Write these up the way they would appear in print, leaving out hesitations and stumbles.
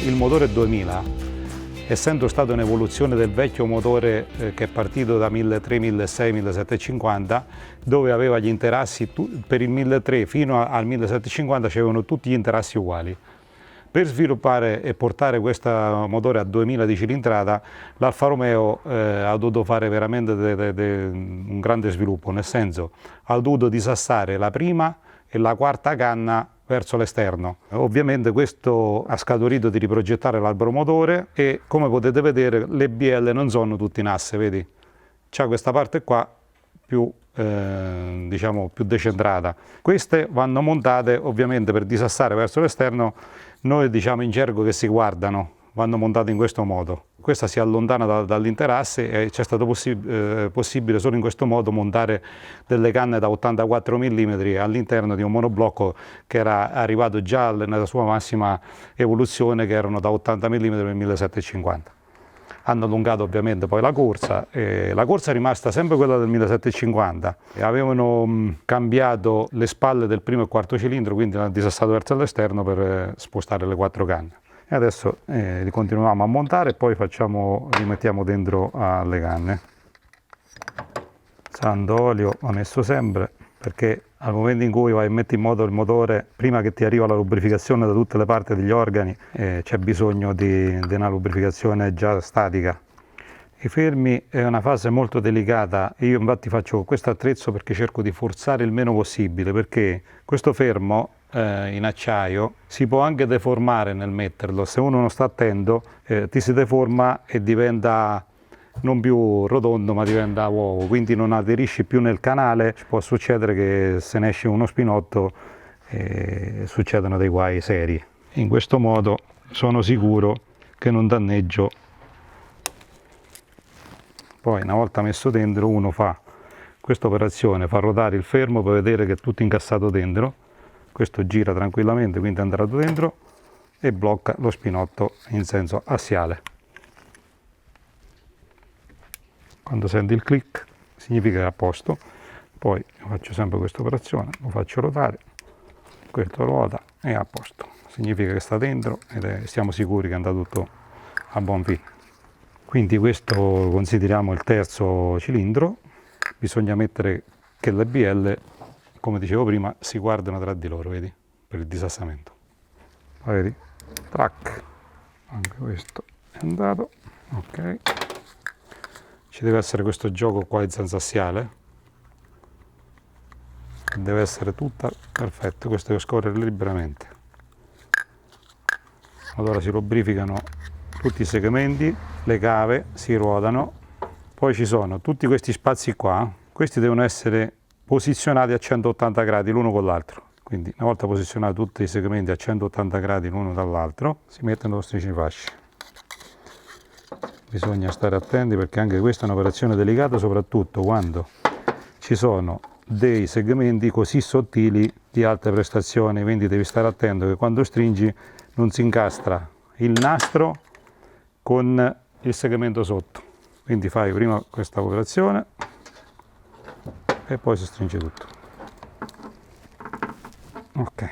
Il motore 2000, essendo stata un'evoluzione del vecchio motore che è partito da 1300, 1600, 1750, dove aveva gli interassi, per il 1300 fino al 1750 c'erano tutti gli interassi uguali. Per sviluppare e portare questo motore a 2000 di cilindrata, l'Alfa Romeo ha dovuto fare veramente un grande sviluppo, nel senso ha dovuto disassare la prima e la quarta canna verso l'esterno. Ovviamente questo ha scaturito di riprogettare l'albero motore e, come potete vedere, le bielle non sono tutte in asse, vedi? C'è questa parte qua più, diciamo, più decentrata. Queste vanno montate ovviamente per disassare verso l'esterno, noi diciamo in gergo che si guardano, vanno montate in questo modo. Questa si allontana dall'interasse e c'è stato possibile solo in questo modo montare delle canne da 84 mm all'interno di un monoblocco che era arrivato già nella sua massima evoluzione, che erano da 80 mm nel 1750. Hanno allungato ovviamente poi la corsa è rimasta sempre quella del 1750. Avevano cambiato le spalle del primo e quarto cilindro, quindi l'hanno disassato verso l'esterno per spostare le quattro canne. E adesso li continuiamo a montare e poi rimettiamo dentro alle canne. Sando olio va messo sempre, perché al momento in cui vai a mettere in moto il motore, prima che ti arriva la lubrificazione da tutte le parti degli organi, c'è bisogno di una lubrificazione già statica. I fermi è una fase molto delicata, io infatti faccio questo attrezzo perché cerco di forzare il meno possibile, perché questo fermo in acciaio si può anche deformare nel metterlo, se uno non sta attento ti si deforma e diventa non più rotondo ma diventa uovo, quindi non aderisci più nel canale. Ci può succedere che se ne esce uno spinotto succedono dei guai seri. In questo modo sono sicuro che non danneggio. Poi una volta messo dentro uno fa questa operazione, fa ruotare il fermo per vedere che è tutto incassato dentro. Questo gira tranquillamente, quindi è entrato dentro e blocca lo spinotto in senso assiale. Quando senti il click significa che è a posto. Poi faccio sempre questa operazione, lo faccio ruotare, questo ruota e è a posto. Significa che sta dentro e siamo sicuri che è andato tutto a buon fine. Quindi questo consideriamo il terzo cilindro. Bisogna mettere che le BL, come dicevo prima, si guardano tra di loro, vedi? Per il disassamento. Vedi? Track. Anche questo è andato. Ok. Ci deve essere questo gioco qua in senso assiale. Deve essere tutta perfetta. Questo deve scorrere liberamente. Allora si lubrificano tutti i segmenti, le cave si ruotano. Poi ci sono tutti questi spazi qua. Questi devono essere posizionati a 180 gradi l'uno con l'altro. Quindi una volta posizionati tutti i segmenti a 180 gradi l'uno dall'altro, si mettono lo stringifasci. Bisogna stare attenti perché anche questa è un'operazione delicata, soprattutto quando ci sono dei segmenti così sottili di alte prestazioni, quindi devi stare attento che quando stringi non si incastra il nastro con il segmento sotto. Quindi fai prima questa operazione e poi si stringe tutto. Ok,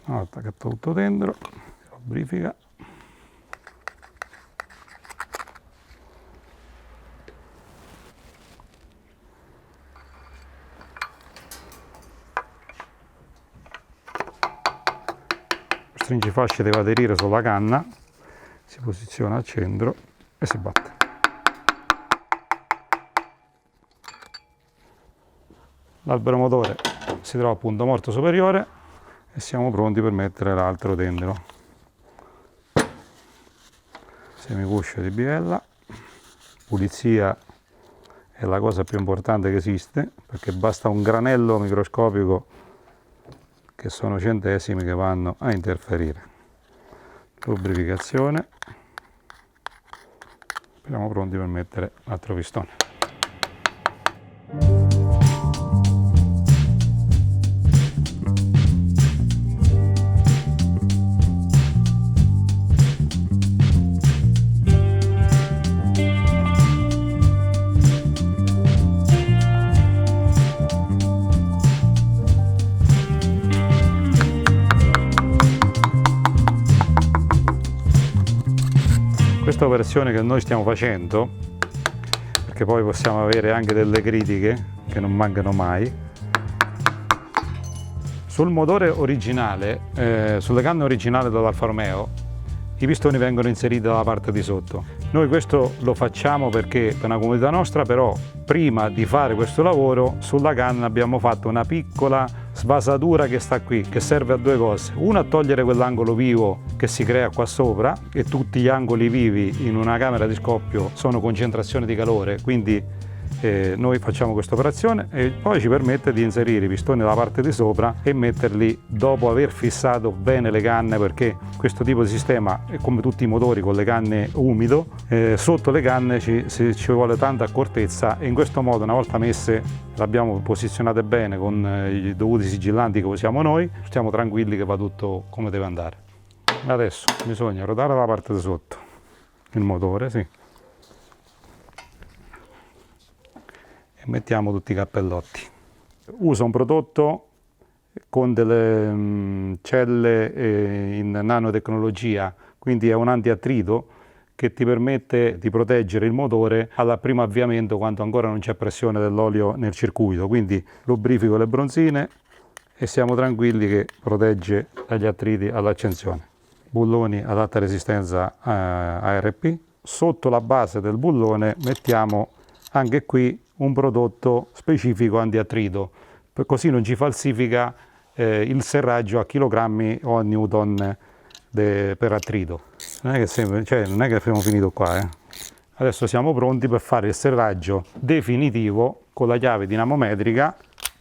una volta che è tutto dentro, lubrifica. Lo stringifasci deve aderire sulla canna, si posiziona al centro e si batte. L'albero motore si trova a punto morto superiore e siamo pronti per mettere l'altro dentro. Semicuscio di biella, pulizia è la cosa più importante che esiste, perché basta un granello microscopico che sono centesimi che vanno a interferire. lubrificazione. Siamo pronti per mettere l'altro pistone. Questa operazione che noi stiamo facendo, perché poi possiamo avere anche delle critiche che non mancano mai, sul motore originale, sulle canne originali dell'Alfa Romeo, i pistoni vengono inseriti dalla parte di sotto. Noi questo lo facciamo perché per una comodità nostra, però prima di fare questo lavoro sulla canna abbiamo fatto una piccola svasatura che sta qui, che serve a due cose: una, a togliere quell'angolo vivo che si crea qua sopra, e tutti gli angoli vivi in una camera di scoppio sono concentrazione di calore, quindi noi facciamo questa operazione e poi ci permette di inserire i pistoni dalla parte di sopra e metterli dopo aver fissato bene le canne, perché questo tipo di sistema è come tutti i motori con le canne umido, sotto le canne ci vuole tanta accortezza, e in questo modo, una volta messe, le abbiamo posizionate bene con i dovuti sigillanti che usiamo noi, stiamo tranquilli che va tutto come deve andare. Adesso bisogna ruotare la parte di sotto il motore, sì, mettiamo tutti i cappellotti. Uso un prodotto con delle celle in nanotecnologia, quindi è un antiattrito che ti permette di proteggere il motore al primo avviamento, quando ancora non c'è pressione dell'olio nel circuito. Quindi lubrifico le bronzine e siamo tranquilli che protegge dagli attriti all'accensione. Bulloni ad alta resistenza ARP. Sotto la base del bullone mettiamo anche qui un prodotto specifico antiattrito, così non ci falsifica il serraggio a chilogrammi o a newton per attrito. Non è che abbiamo finito qua. Adesso siamo pronti per fare il serraggio definitivo con la chiave dinamometrica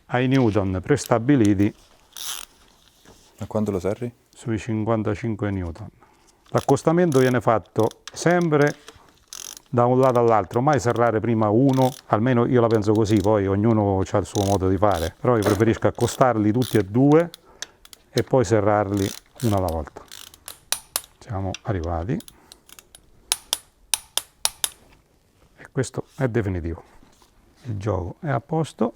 ai newton prestabiliti. A quanto lo serri? Sui 55 newton. L'accostamento viene fatto sempre da un lato all'altro, mai serrare prima uno, almeno io la penso così, poi ognuno ha il suo modo di fare, però io preferisco accostarli tutti e due e poi serrarli uno alla volta. Siamo arrivati e questo è definitivo, il gioco è a posto,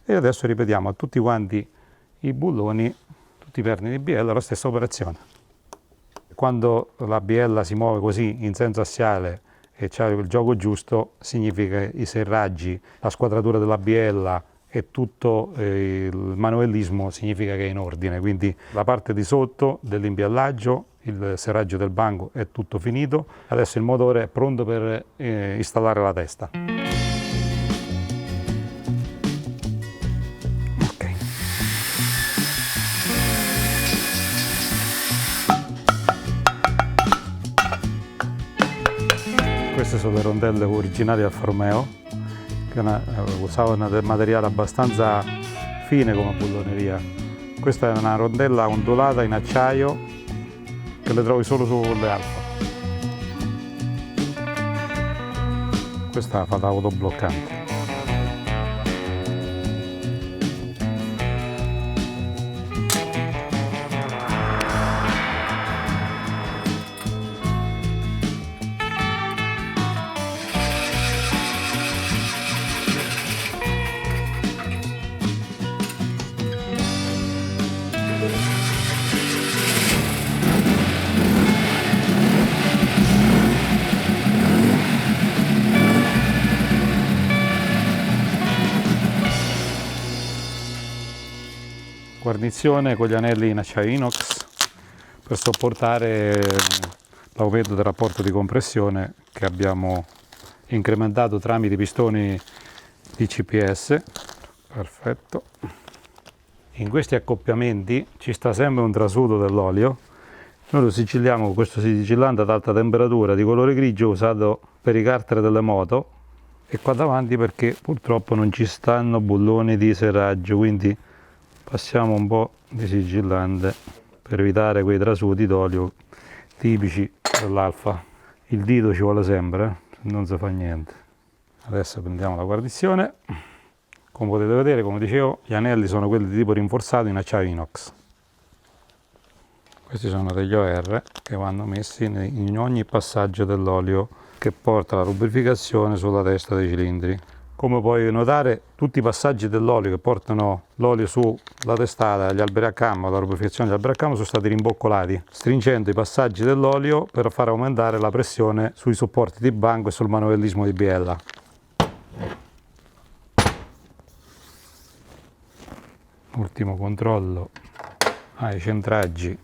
e adesso ripetiamo a tutti quanti i bulloni, tutti i perni di biella, la stessa operazione. Quando la biella si muove così in senso assiale e c'è il gioco giusto, significa i serraggi, la squadratura della biella e tutto il manuellismo significa che è in ordine. Quindi la parte di sotto dell'imbiallaggio, il serraggio del banco è tutto finito. Adesso il motore è pronto per installare la testa. Queste sono le rondelle originali Alfa Romeo, che usavano del materiale abbastanza fine come bulloneria. Questa è una rondella ondulata in acciaio che le trovi solo sulle Alfa. Questa fa da autobloccante. Guarnizione con gli anelli in acciaio inox per sopportare l'aumento del rapporto di compressione che abbiamo incrementato tramite i pistoni DCPS. Perfetto. In questi accoppiamenti ci sta sempre un trasudo dell'olio. Noi lo sigilliamo con questo sigillante ad alta temperatura di colore grigio usato per i carter delle moto, e qua davanti perché purtroppo non ci stanno bulloni di serraggio, quindi passiamo un po' di sigillante per evitare quei trasudi d'olio tipici dell'Alfa. Il dito ci vuole sempre, non si fa niente. Adesso prendiamo la guarnizione. Come potete vedere, come dicevo, gli anelli sono quelli di tipo rinforzato in acciaio inox. Questi sono degli OR che vanno messi in ogni passaggio dell'olio che porta la lubrificazione sulla testa dei cilindri. Come puoi notare, tutti i passaggi dell'olio che portano l'olio sulla testata, gli alberi a cammo, la lubrificazione degli alberi a cammo sono stati rimboccolati, stringendo i passaggi dell'olio per far aumentare la pressione sui supporti di banco e sul manovellismo di biella. Ultimo controllo ai centraggi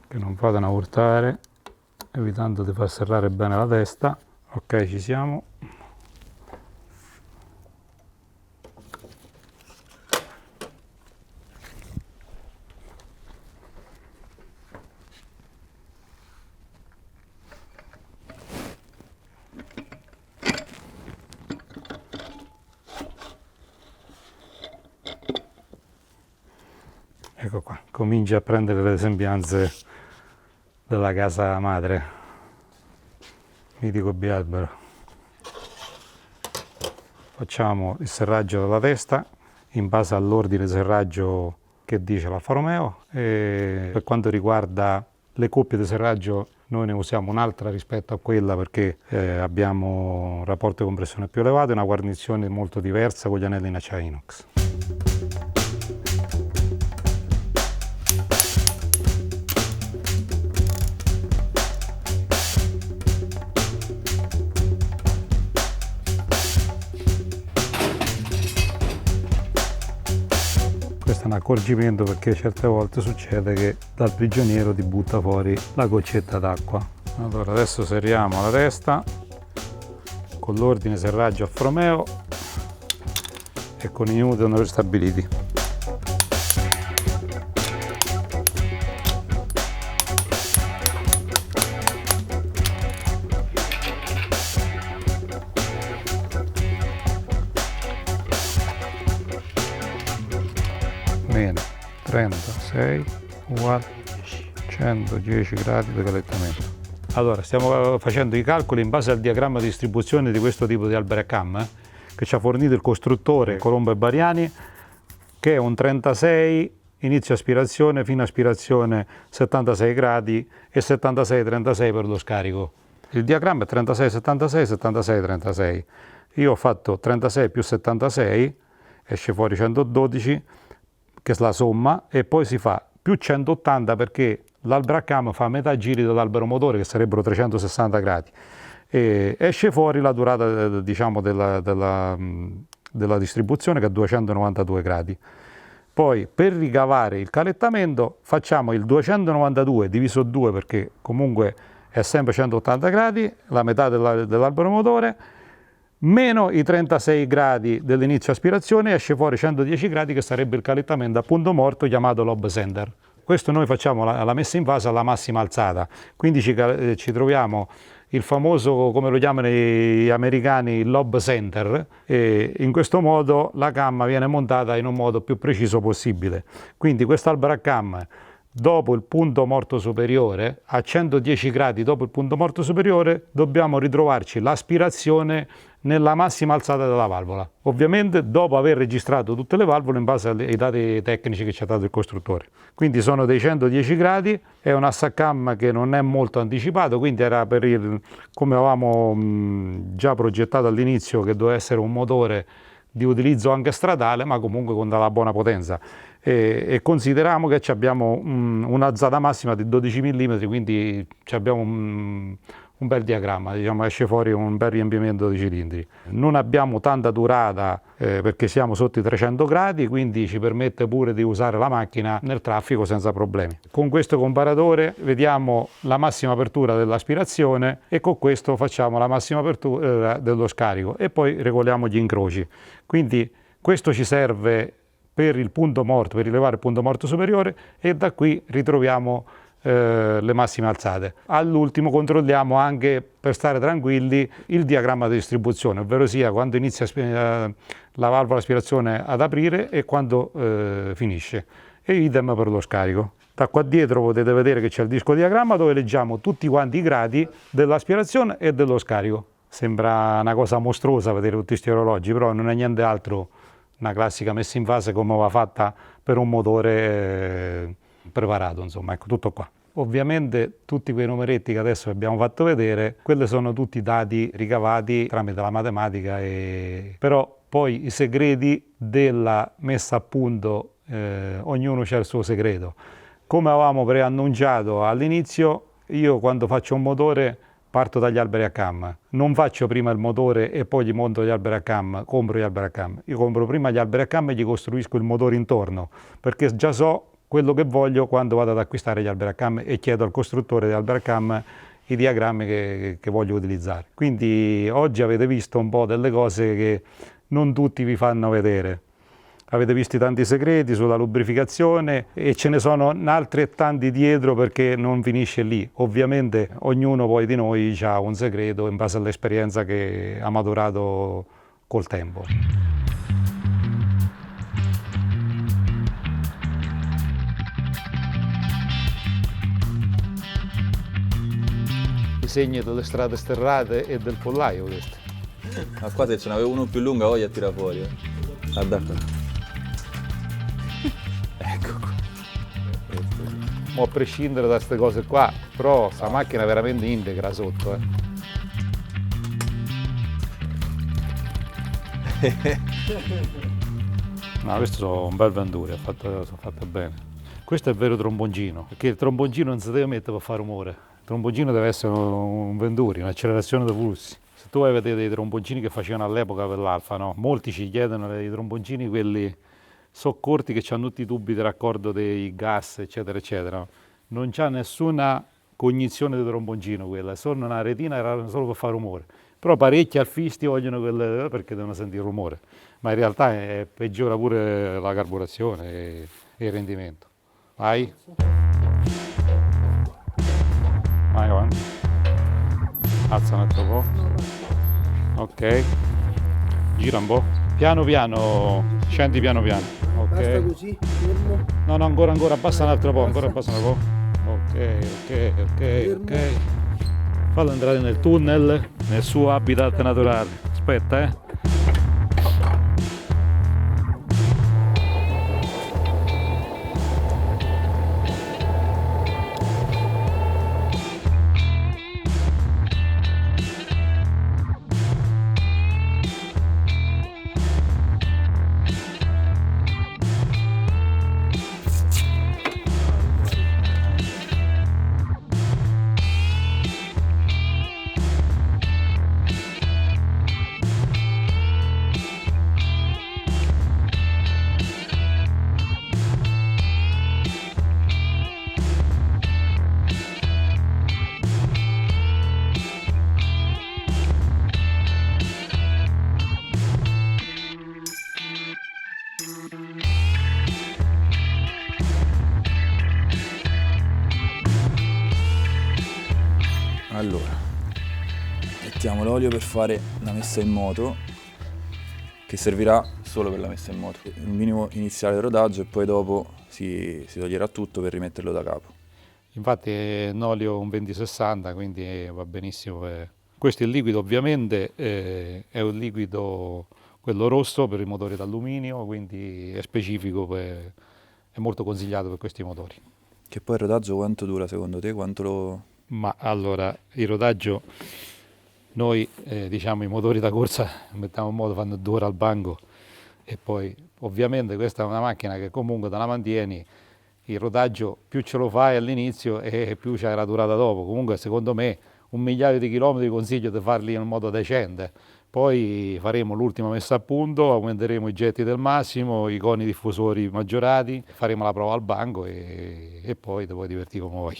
che non vadano a urtare, evitando di far serrare bene la testa. Ok, ci siamo. Ecco qua, comincia a prendere le sembianze della casa madre, mitico Bialbero. Facciamo il serraggio della testa in base all'ordine di serraggio che dice l'Alfa Romeo, e per quanto riguarda le coppie di serraggio noi ne usiamo un'altra rispetto a quella perché abbiamo un rapporto di compressione più elevato e una guarnizione molto diversa con gli anelli in acciaio inox. Questo è un accorgimento perché certe volte succede che dal prigioniero ti butta fuori la goccetta d'acqua. Allora adesso serriamo la testa con l'ordine serraggio Alfa Romeo e con i newton stabiliti. Meno 36 uguale 110 gradi di calettamento. Allora, stiamo facendo i calcoli in base al diagramma di distribuzione di questo tipo di alberi a cam che ci ha fornito il costruttore Colombo e Bariani, che è un 36 inizio aspirazione, fine aspirazione 76 gradi e 76-36 per lo scarico. Il diagramma è 36-76, 76-36. Io ho fatto 36 più 76, esce fuori 112, che è la somma, e poi si fa più 180 perché l'albero a cam fa metà giri dell'albero motore, che sarebbero 360 gradi, e esce fuori la durata diciamo della distribuzione, che è 292 gradi. Poi per ricavare il calettamento facciamo il 292 diviso 2 perché comunque è sempre 180 gradi, la metà dell'albero motore, meno i 36 gradi dell'inizio aspirazione, esce fuori 110 gradi che sarebbe il calettamento a punto morto chiamato lob center. Questo noi facciamo la messa in fase alla massima alzata, quindi ci troviamo il famoso, come lo chiamano gli americani, il lob center, e in questo modo la cam viene montata in un modo più preciso possibile. Quindi quest'albero a cam dopo il punto morto superiore, a 110 gradi dopo il punto morto superiore, dobbiamo ritrovarci l'aspirazione nella massima alzata della valvola. Ovviamente dopo aver registrato tutte le valvole in base ai dati tecnici che ci ha dato il costruttore. Quindi sono dei 110 gradi, è un ASSACAM che non è molto anticipato, quindi era come avevamo già progettato all'inizio, che doveva essere un motore di utilizzo anche stradale, ma comunque con della buona potenza. E consideriamo che abbiamo un'alzata massima di 12 mm, quindi abbiamo un bel diagramma, diciamo, esce fuori un bel riempimento di cilindri. Non abbiamo tanta durata perché siamo sotto i 300 gradi, quindi ci permette pure di usare la macchina nel traffico senza problemi. Con questo comparatore vediamo la massima apertura dell'aspirazione e con questo facciamo la massima apertura dello scarico e poi regoliamo gli incroci. Quindi questo ci serve per il punto morto, per rilevare il punto morto superiore, e da qui ritroviamo le massime alzate. All'ultimo controlliamo anche, per stare tranquilli, il diagramma di distribuzione, ovvero sia quando inizia la valvola aspirazione ad aprire e quando finisce, e idem per lo scarico. Da qua dietro potete vedere che c'è il disco diagramma dove leggiamo tutti quanti i gradi dell'aspirazione e dello scarico. Sembra una cosa mostruosa vedere tutti questi orologi, però non è niente altro una classica messa in fase come va fatta per un motore preparato, insomma, ecco tutto qua. Ovviamente tutti quei numeretti che adesso vi abbiamo fatto vedere, quelli sono tutti dati ricavati tramite la matematica, però poi i segreti della messa a punto, ognuno c'ha il suo segreto. Come avevamo preannunciato all'inizio, io quando faccio un motore parto dagli alberi a cam, non faccio prima il motore e poi gli monto gli alberi a cam, compro gli alberi a cam. Io compro prima gli alberi a cam e gli costruisco il motore intorno, perché già so quello che voglio quando vado ad acquistare gli alberi a cam e chiedo al costruttore di alberi a cam i diagrammi che voglio utilizzare. Quindi oggi avete visto un po' delle cose che non tutti vi fanno vedere. Avete visto tanti segreti sulla lubrificazione e ce ne sono altri e tanti dietro, perché non finisce lì. Ovviamente ognuno poi di noi ha un segreto in base all'esperienza che ha maturato col tempo. I segni delle strade sterrate e del pollaio questi. Ma qua se ce n'avevo uno più lungo voglia a tirare fuori. Guarda. Ecco qua. Ma a prescindere da queste cose qua, però sta macchina è veramente integra sotto. No, questo sono un bel Venturi, sono fatte bene. Questo è il vero tromboncino, perché il tromboncino non si deve mettere per fare rumore. Il tromboncino deve essere un Venturi, un'accelerazione dei flussi. Se tu vai a vedere dei tromboncini che facevano all'epoca per l'Alfa, no? Molti ci chiedono dei tromboncini, quelli so corti, che hanno tutti i tubi di raccordo dei gas, eccetera, eccetera. Non c'ha nessuna cognizione di tromboncino quella, è solo una retina, era solo per fare rumore. Però parecchi alfisti vogliono quelle perché devono sentire rumore, ma in realtà peggiora pure la carburazione e il rendimento. Vai. Vai avanti. Alza un altro po'. Ok. Gira un po'. Piano piano, scendi piano piano. Ok. Basta così, fermo. No, ancora, abbassa un altro po', abbassa un po'. Ok. Fallo entrare nel tunnel, nel suo habitat naturale. Aspetta, Allora, mettiamo l'olio per fare la messa in moto, che servirà solo per la messa in moto. Il minimo iniziale del rodaggio e poi dopo si toglierà tutto per rimetterlo da capo. Infatti è un olio un 2060, quindi va benissimo. Questo è il liquido, ovviamente è un liquido quello rosso per i motori d'alluminio, quindi è specifico, è molto consigliato per questi motori. Che poi il rodaggio quanto dura secondo te? Quanto lo... Ma allora, il rodaggio, noi diciamo i motori da corsa mettiamo in moto, fanno 2 ore al banco, e poi ovviamente questa è una macchina che comunque te la mantieni, il rodaggio più ce lo fai all'inizio e più c'è la durata dopo. Comunque secondo me 1 migliaio di chilometri consiglio di farli in modo decente, poi faremo l'ultima messa a punto, aumenteremo i getti del massimo, i coni diffusori maggiorati, faremo la prova al banco e poi ti puoi divertire come vuoi.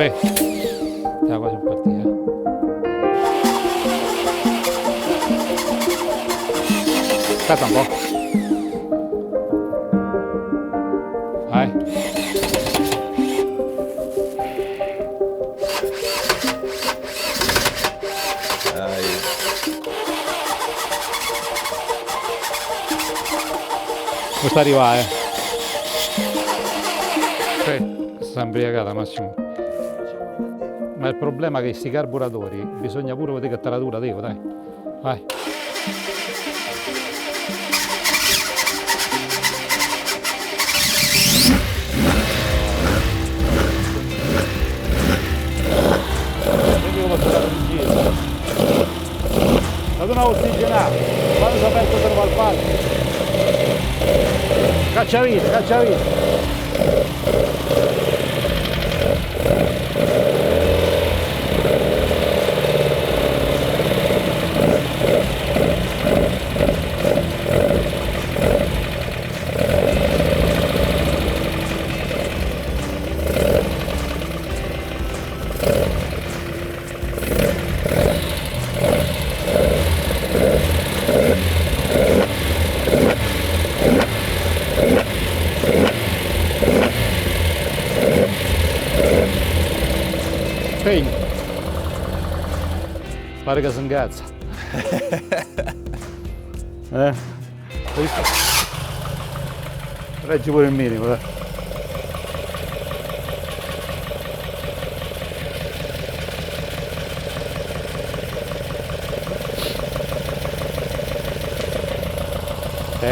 Aspetta, siamo quasi partiti. Aspetta un po'. Vai. Dai. Questa arriva, Aspetta, sta imbriagata Massimo. Ma il problema è che questi carburatori bisogna pure vedere che taratura devo, dai. Vai. Vedi come sta in giro. Date una ossigenata, quando si è aperto per il palco. Cacciavite, cacciavite. Spegni. Pare che si ingazza. Hai visto? Reggi pure il minimo, dai.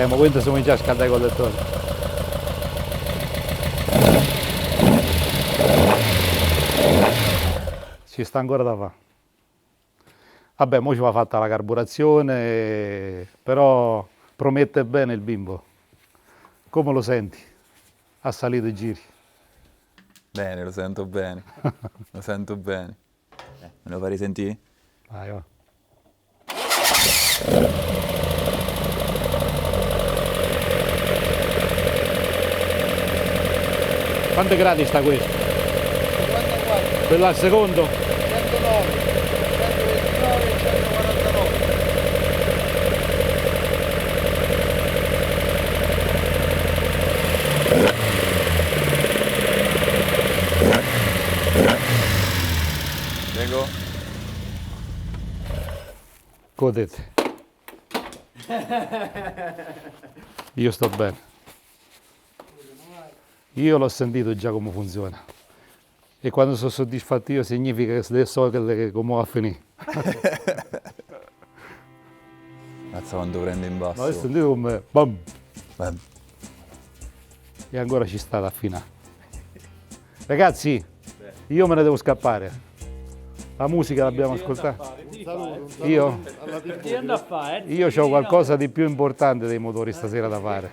Ma quindi siamo già a scaldare i collettori. Ci sta ancora da fare. Vabbè, mo ci va fatta la carburazione, però promette bene il bimbo. Come lo senti? Ha salito i giri. Bene, lo sento bene. Lo sento bene. Me lo fai risentire? Vai, va. Quanti gradi sta questo? 54. Quello al secondo? 109, 129 e 149. Prego. Godete. Io sto bene. Io l'ho sentito già come funziona. E quando sono soddisfatto io significa che adesso so come va a finire. Mazza quando prende in basso. Ma adesso sentito come bam, Beh, e ancora ci sta da affinare. Ragazzi, io me ne devo scappare. La musica l'abbiamo ascoltata. Io? Io ho qualcosa di più importante dei motori stasera da fare.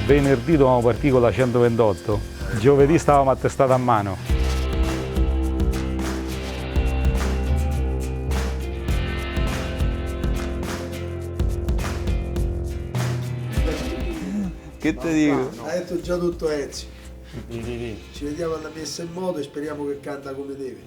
Venerdì dovevamo partire con la 128, giovedì stavamo attestati a mano. che te dico? Ha detto già tutto Ezio. Ci vediamo alla messa in moto e speriamo che canta come deve.